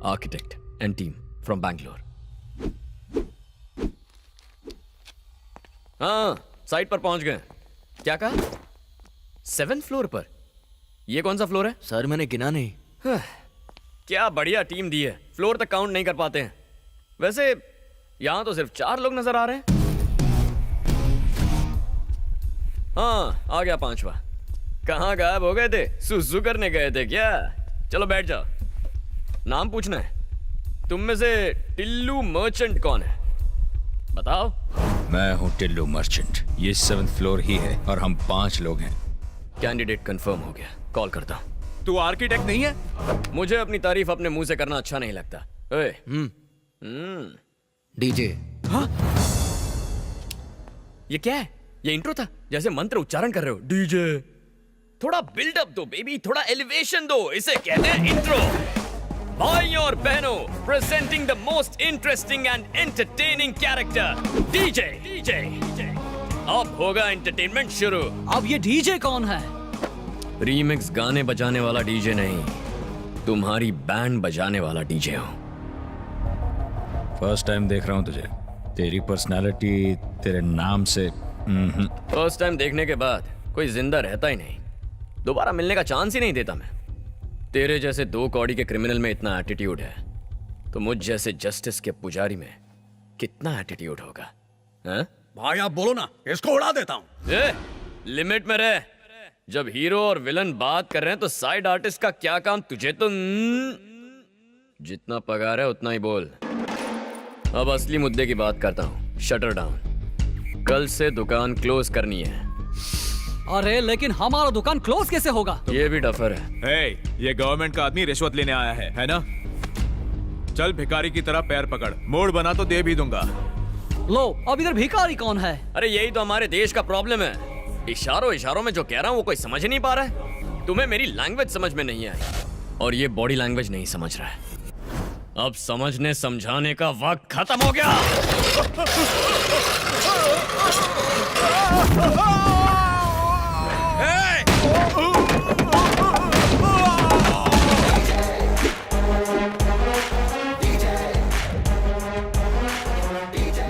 Architect and team from Bangalore. हाँ, site पर पहुंच गए। क्या कहा? 7th फ्लोर पर? ये कौन सा फ्लोर है? सर मैंने गिना नहीं। क्या बढ़िया टीम दी है, फ्लोर तक काउंट नहीं कर पाते हैं। वैसे यहां तो सिर्फ 4 लोग नजर आ रहे हैं। हाँ, आ गया 5वां। कहाँ गायब हो गए थे? सुसु करने गए थे क्या? चलो बैठ जाओ। नाम पूछना है। तुम में से टिल्लू मर्चेंट कौन है? बताओ। मैं हूँ टिल्लू मर्चेंट। ये 7th फ्लोर ही है और हम 5 लोग हैं। कैंडिडेट कंफर्म हो गया, कॉल करता हूँ। तू आर्किटेक्ट नहीं है? मुझे अपनी तारीफ अपने मुंह से करना अच्छा नहीं लगता। ओए, डीजे। हाँ? ये क्या है? ये इंट्रो था, जैसे मंत्र उच्चारण कर रहे हो। डीजे, थोड़ा बिल्डअप दो बेबी, थोड़ा एलिवेशन दो। इसे कहते हैं इंट्रो। भाइयों और बहनों, presenting the most interesting and entertaining character, DJ. DJ, अब होगा एंटरटेनमेंट शुरू। अब ये डीजे कौन है? रीमिक्स गाने बजाने वाला डीजे नहीं, तुम्हारी बैंड बजाने वाला डीजे हूं। फर्स्ट टाइम देख रहा हूँ तुझे। तेरी पर्सनालिटी तेरे नाम से फर्स्ट टाइम देखने के बाद कोई जिंदा रहता ही नहीं, दोबारा मिलने का चांस ही नहीं देता मैं। तेरे जैसे 2 कौड़ी के क्रिमिनल में इतना एटीट्यूड है, तो मुझ जैसे जस्टिस के पुजारी में कितना एटीट्यूड होगा? हाँ? भाई आप बोलो ना, इसको उड़ा देता हूँ। लिमिट में रह। जब हीरो और विलन बात कर रहे हैं तो साइड आर्टिस्ट का क्या काम? तुझे तो जितना पगार है उतना ही बोल। अब असली मुद्दे की बात करता हूँ। Shutter down. कल से दुकान क्लोज करनी है। अरे लेकिन हमारा दुकान क्लोज कैसे होगा? ये भी डफर है। ये गवर्नमेंट का आदमी रिश्वत लेने आया है ना? चल भिखारी की तरह पैर पकड़, मोड़ बना तो दे भी दूंगा। लो, अब इधर भिखारी कौन है? अरे यही तो हमारे देश का प्रॉब्लम है। इशारों में जो कह रहा हूँ वो कोई समझ ही नहीं पा रहा है। तुम्हें मेरी लैंग्वेज समझ में नहीं आई, और ये बॉडी लैंग्वेज नहीं समझ रहा है। अब समझने समझाने का वक्त खत्म हो गया।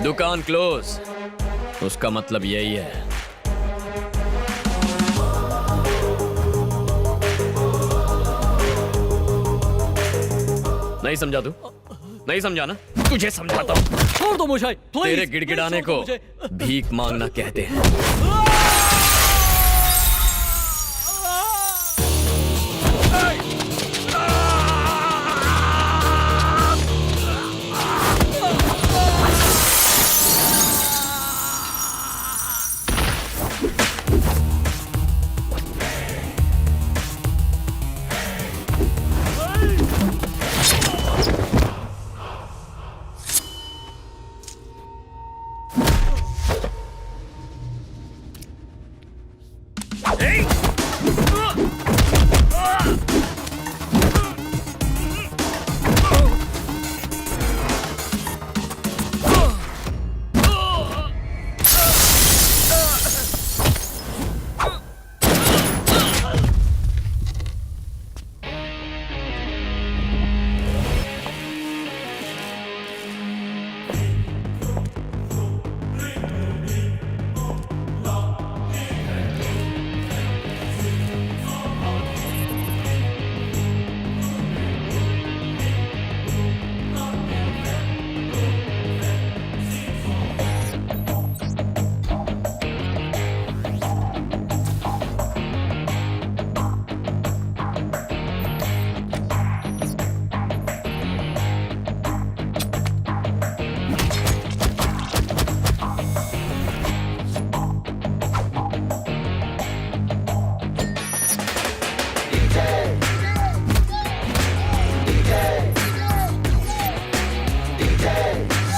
दुकान क्लोज, उसका मतलब यही है। नहीं समझा तू? नहीं समझा ना? तुझे समझाता हूँ। छोड़ दो मुझे, प्लीज। तेरे गिड़गिड़ाने को भीख मांगना कहते हैं।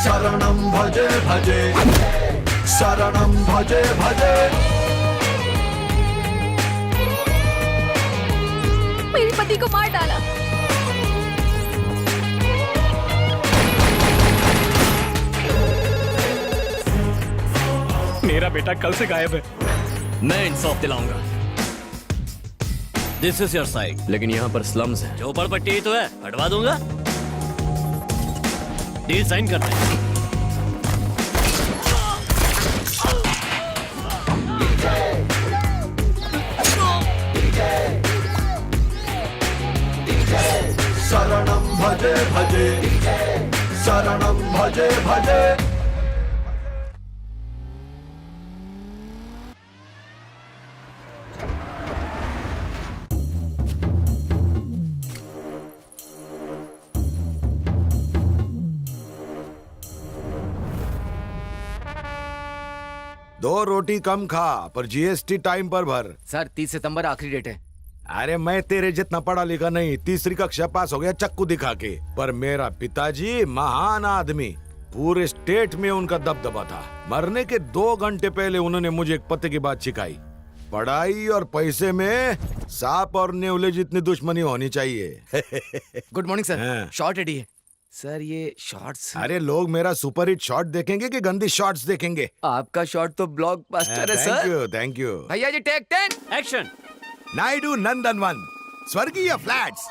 शरणं भजे भजे, शरणं भजे भजे। मेरे पति को मार डाला। मेरा बेटा कल से गायब है। मैं इंसाफ दिलाऊंगा। This is your side. लेकिन यहाँ पर स्लम्स हैं। झोपड़पट्टी तो है, हटवा दूंगा। डील साइन करते हैं। शरणं भजे भजे शरणं भजे भजे दो रोटी कम खा पर जीएसटी टाइम पर भर। सर 30 सितंबर आखिरी डेट है। अरे मैं तेरे जितना पढ़ा लिखा नहीं, तीसरी कक्षा पास हो गया चक्कू दिखा के, पर मेरा पिताजी महान आदमी, पूरे स्टेट में उनका दबदबा था। मरने के 2 घंटे पहले उन्होंने मुझे एक पते की बात सिखाई, पढ़ाई और पैसे में सांप और नेवले जितनी दुश्मनी होनी चाहिए। Good morning sir. हाँ। शॉर्ट रेडी है सर। ये शॉर्ट्स अरे लोग मेरा सुपर हिट शॉट देखेंगे कि गंदी शॉट्स देखेंगे? आपका शॉट तो ब्लॉकबस्टर है सर। Thank you. भैया जी टेक 10 एक्शन। नायडू नंदनवन स्वर्गीय flats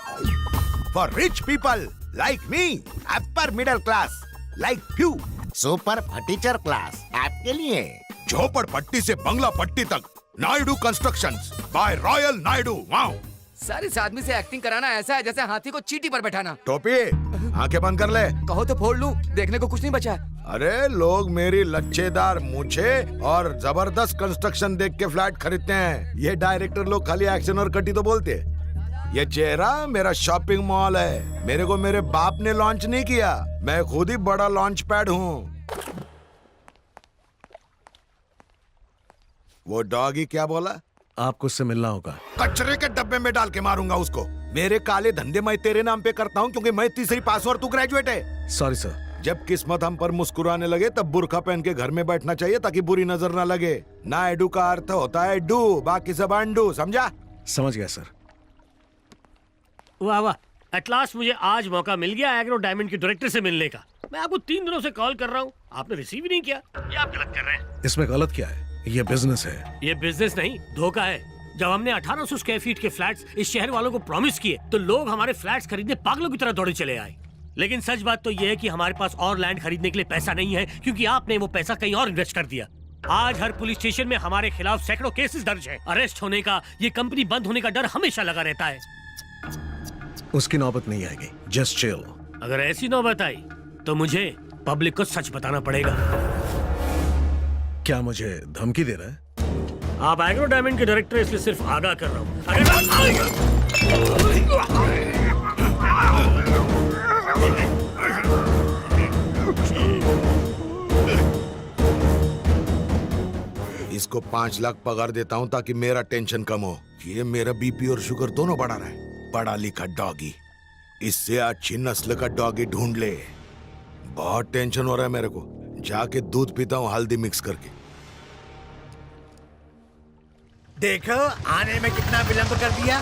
for rich people like me, upper middle class like few, super furniture class आपके लिए। झोपड़पट्टी से बंगला पट्टी तक Naidu constructions by royal Naidu. Wow sir, इस आदमी से एक्टिंग कराना ऐसा है जैसे हाथी को चींटी पर बैठाना। टोपी आंखें बंद कर ले। कहो तो फोड़ लूं, देखने को कुछ नहीं बचा है। अरे लोग मेरी लच्छेदार मूछे और जबरदस्त कंस्ट्रक्शन देख के फ्लैट खरीदते हैं। ये डायरेक्टर लोग खाली एक्शन और कटी तो बोलते हैं। ये चेहरा मेरा शॉपिंग मॉल है। मेरे को मेरे बाप ने लॉन्च नहीं किया, मैं खुद ही बड़ा लॉन्च पैड हूँ। वो डॉगी क्या बोला? आपको उससे मिलना होगा। कचरे के डब्बे में डाल के मारूंगा उसको। मेरे काले धंधे मैं तेरे नाम पे करता हूँ क्योंकि मैं तीसरी पास और तू ग्रेजुएट है। Sorry sir. जब किस्मत हम पर मुस्कुराने लगे तब बुर्का पहन के घर में बैठना चाहिए ताकि बुरी नजर ना लगे। ना एडू का अर्थ होता है डू, बाकी सब अंडू, समझा? समझ गया सर। वाह वाह, एट लास्ट मुझे आज मौका मिल गया एग्रो डायमंड के डायरेक्टर से मिलने का। मैं आपको 3 दिनों से कॉल कर रहा हूँ, आपने रिसीव ही नहीं किया। ये आप गलत कर रहे हैं। इसमें गलत क्या है? ये बिजनेस है। ये बिजनेस नहीं, धोखा है। जब हमने 1800 स्क्वायर फीट के फ्लैट्स इस शहर वालों को प्रॉमिस किए तो लोग हमारे फ्लैट्स खरीदने पागलों की तरह दौड़े चले आए। लेकिन सच बात तो ये है कि हमारे पास और लैंड खरीदने के लिए पैसा नहीं है क्योंकि आपने वो पैसा कहीं और इन्वेस्ट कर दिया। आज हर पुलिस स्टेशन में हमारे खिलाफ सैकड़ों केसेस दर्ज हैं। अरेस्ट होने का, ये कंपनी बंद होने का डर हमेशा लगा रहता है। उसकी नौबत नहीं आएगी, जस्ट चिल। अगर ऐसी नौबत आई तो मुझे पब्लिक को सच बताना पड़ेगा। क्या मुझे धमकी दे रहा है? आप एग्रो डायमंड के डायरेक्टर, इसलिए सिर्फ आगाह कर रहा हूँ। इसको 5 लाख पगार देता हूँ ताकि मेरा टेंशन कम हो। ये मेरा बीपी और शुगर दोनों बढ़ा रहा है। पढ़ा लिखा डॉगी, इससे अच्छी नस्ल का डॉगी ढूंढ ले। बहुत टेंशन हो रहा है मेरे को। जाके दूध पीता हूँ हल्दी मिक्स करके। देखो आने में कितना विलंब कर दिया।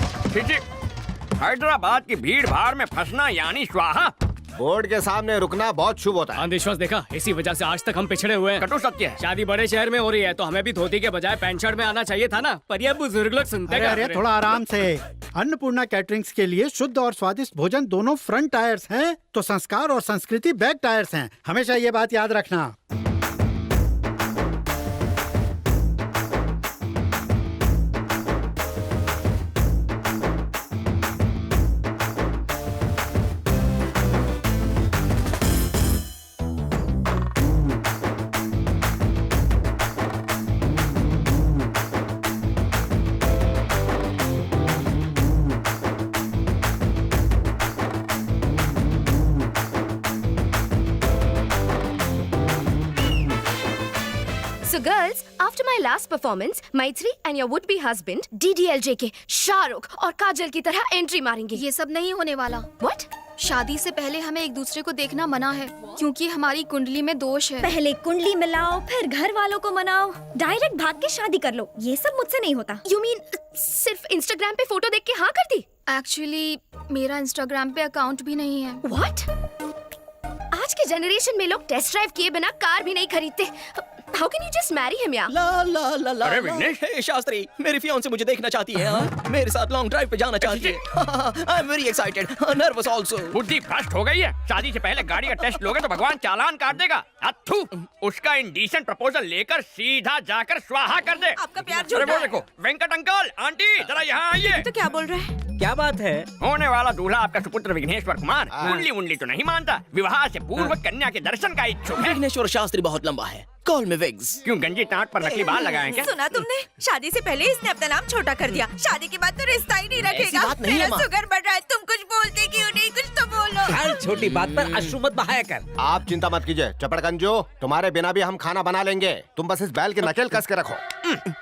हैदराबाद की भीड़ भाड़ में फंसना यानी स्वाहा। बोर्ड के सामने रुकना बहुत शुभ होता है। अंधविश्वास देखा, इसी वजह से आज तक हम पिछड़े हुए हैं। कटु सत्य है। शादी बड़े शहर में हो रही है तो हमें भी धोती के बजाय पैंट शर्ट में आना चाहिए था ना, पर ये बुजुर्ग लोग सुनते अरे अरे थोड़ा आराम से। अन्नपूर्णा कैटरिंग्स के लिए शुद्ध और स्वादिष्ट भोजन दोनों फ्रंट टायर्स हैं तो संस्कार और संस्कृति बैक टायर्स हैं। हमेशा ये बात याद रखना। So girls, after my last performance, Maitri and your would-be husband DDLJ के शाहरुख और काजल की तरह एंट्री मारेंगे। ये सब नहीं होने वाला। What? शादी से पहले हमें एक दूसरे को देखना मना है क्योंकि हमारी कुंडली में दोष है। पहले कुंडली मिलाओ, फिर घर वालों को मनाओ, डायरेक्ट भाग के शादी कर लो। ये सब मुझसे नहीं होता। You mean सिर्फ इंस्टाग्राम पे फोटो देख के हाँ कर दी? एक्चुअली मेरा इंस्टाग्राम पे अकाउंट भी नहीं है। What? आज के जनरेशन में लोग टेस्ट ड्राइव किए बिना कार भी नहीं खरीदते। How can you just marry him, यार? ला ला ला ला अरे विघ्नेश, हे शास्त्री, मेरी फियांसे मुझे देखना चाहती है, हाँ? मेरे साथ लॉन्ग ड्राइव पे जाना चाहती है। I am very excited, nervous also. बुद्धि भ्रष्ट हो गई है। शादी से पहले गाड़ी का टेस्ट लोगे तो भगवान चालान काट देगा। अथू, उसका इंडिसेंट प्रपोजल लेकर सीधा जाकर स्वाहा कर दे। आपका प्यार अरे झूठा वो है। देखो, वेंकट अंकल, आंटी, जरा यहाँ आइए। तो क्या बोल रहे हैं? क्या बात है? होने वाला दूल्हा आपका सुपुत्र विघ्नेश्वर कुमार कुंडली उंडली तो नहीं मानता, विवाह से पूर्व कन्या के दर्शन का इच्छुक है। विघ्नेश्वर शास्त्री बहुत लंबा है, कॉल मी विग्स। क्यों गंजी टाट पर नकली बाल लगाए क्या? सुना तुमने? शादी से पहले इसने अपना नाम छोटा कर दिया, शादी के बाद तो रिश्ता ही नहीं रखेगा। बात नहीं है, मेरा माँ। शुगर बढ़ रहा है, तुम कुछ बोलते क्यों नहीं? कुछ तो बोलो। हर छोटी बात पर अश्रु मत बहाया कर। आप चिंता मत कीजिए चपड़गंजो, तुम्हारे बिना भी हम खाना बना लेंगे। तुम बस इस बैल की नकेल कस के रखो।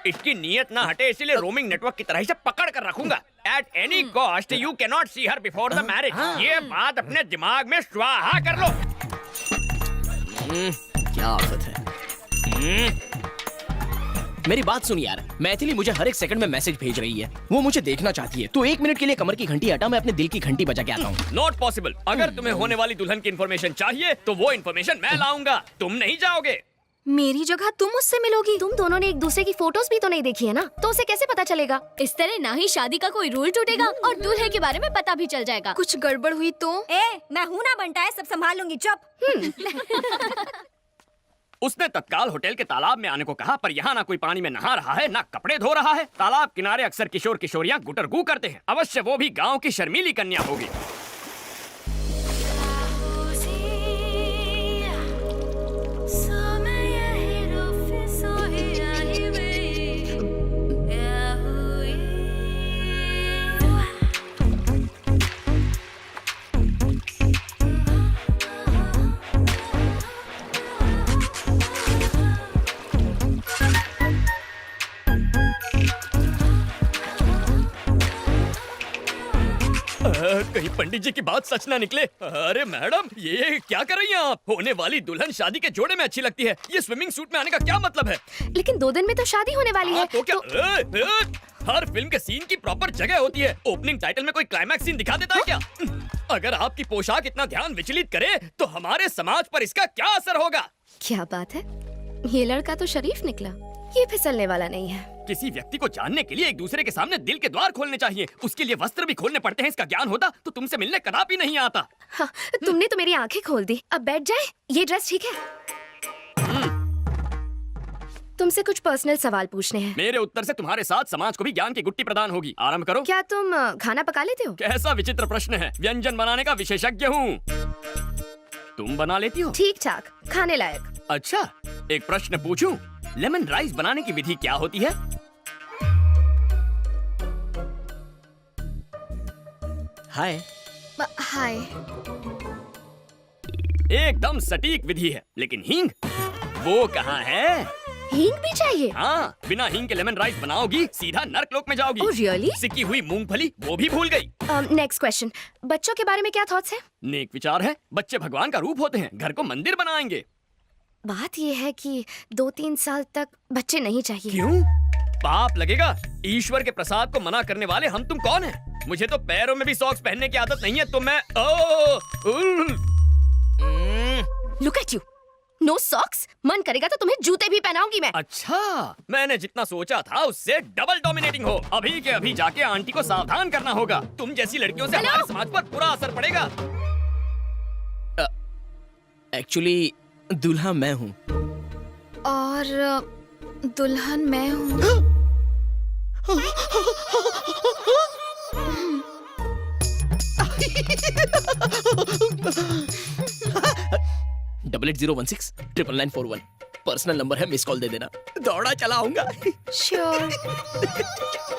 इसकी नीयत ना हटे, इसीलिए रोमिंग नेटवर्क की तरह इसे पकड़ कर रखूंगा। At any cost, you cannot see her before the marriage. ये बात अपने दिमाग में स्वाहा कर लो। क्या आफत है। मेरी बात सुन यार, मैथिली मुझे हर एक सेकंड में मैसेज भेज रही है। वो मुझे देखना चाहती है, तो 1 मिनट के लिए कमर की घंटी हटा, मैं अपने दिल की घंटी बजा के आता हूँ। Not possible. अगर तुम्हें होने वाली दुल्हन की इन्फॉर्मेशन चाहिए तो वो इन्फॉर्मेशन मैं लाऊंगा, तुम नहीं जाओगे। मेरी जगह तुम मुझसे मिलोगी। तुम दोनों ने एक दूसरे की फोटोज भी तो नहीं देखी है ना, तो उसे कैसे पता चलेगा? इस तरह ना ही शादी का कोई रूल टूटेगा और दूल्हे के बारे में पता भी चल जाएगा। कुछ गड़बड़ हुई तो? मैं हूँ ना बनता है, सब संभाल लूंगी, चुप। उसने तत्काल होटल के तालाब में आने को कहा, पर यहाँ ना कोई पानी में नहा रहा है, ना कपड़े धो रहा है। तालाब किनारे अक्सर किशोर किशोरियाँ गुटरगू करते हैं। अवश्य वो भी गाँव की शर्मीली कन्या होगी। कहीं पंडित जी की बात सच ना निकले। अरे मैडम, ये क्या कर रही हैं आप? होने वाली दुल्हन शादी के जोड़े में अच्छी लगती है, ये स्विमिंग सूट में आने का क्या मतलब है? लेकिन 2 दिन में तो शादी होने वाली है। तो क्या हर फिल्म के सीन की प्रॉपर जगह होती है। ओपनिंग टाइटल में कोई क्लाइमैक्स सीन दिखा देता है क्या? अगर आपकी पोशाक इतना ध्यान विचलित करे तो हमारे समाज पर इसका क्या असर होगा? क्या बात है, ये लड़का तो शरीफ निकला, ये फिसलने वाला नहीं है। किसी व्यक्ति को जानने के लिए एक दूसरे के सामने दिल के द्वार खोलने चाहिए, उसके लिए वस्त्र भी खोलने पड़ते हैं। इसका ज्ञान होता तो तुमसे मिलने कदापि नहीं आता। हाँ, तुमने तो मेरी आंखें खोल दी। अब बैठ जाए, ये ड्रेस ठीक है? तुमसे कुछ पर्सनल सवाल पूछने हैं। मेरे उत्तर से तुम्हारे साथ समाज को भी ज्ञान की गुट्टी प्रदान होगी। आरंभ करो। क्या तुम खाना पका लेते हो? कैसा विचित्र प्रश्न है, व्यंजन बनाने का विशेषज्ञ हूँ। तुम बना लेती हो? ठीक ठाक, खाने लायक। अच्छा, एक प्रश्न पूछूं? लेमन राइस बनाने की विधि क्या होती है? हाय। हाय। एकदम सटीक विधि है, लेकिन हींग वो कहाँ है? हींग भी चाहिए? हाँ, बिना हींग के लेमन राइस बनाओगी सीधा नर्कलोक में जाओगी। Oh, really? सिकी हुई मूंगफली वो भी भूल गई। नेक्स्ट क्वेश्चन, बच्चों के बारे में क्या थॉट्स है? नेक विचार है, बच्चे भगवान का रूप होते हैं, घर को मंदिर बनाएंगे। बात ये है कि 2-3 साल तक बच्चे नहीं चाहिए। क्यों? पाप लगेगा। ईश्वर के प्रसाद को मना करने वाले हम तुम कौन हैं? मुझे तो पैरों में भी सॉक्स पहनने की आदत नहीं है, तो मैं look at you, no socks. मन करेगा तो तुम्हें जूते भी पहनाऊंगी मैं। अच्छा, मैंने जितना सोचा था उससे डबल डोमिनेटिंग हो। अभी के अभी जाके आंटी को सावधान करना होगा। तुम जैसी लड़कियों से हमारे समाज पर बुरा असर पड़ेगा। एक्चुअली दूल्हा मैं हूँ। और दुल्हन मैं हूँ। 8801699941 पर्सनल नंबर है, मिस कॉल दे देना। दौड़ा चला आऊंगा। श्योर।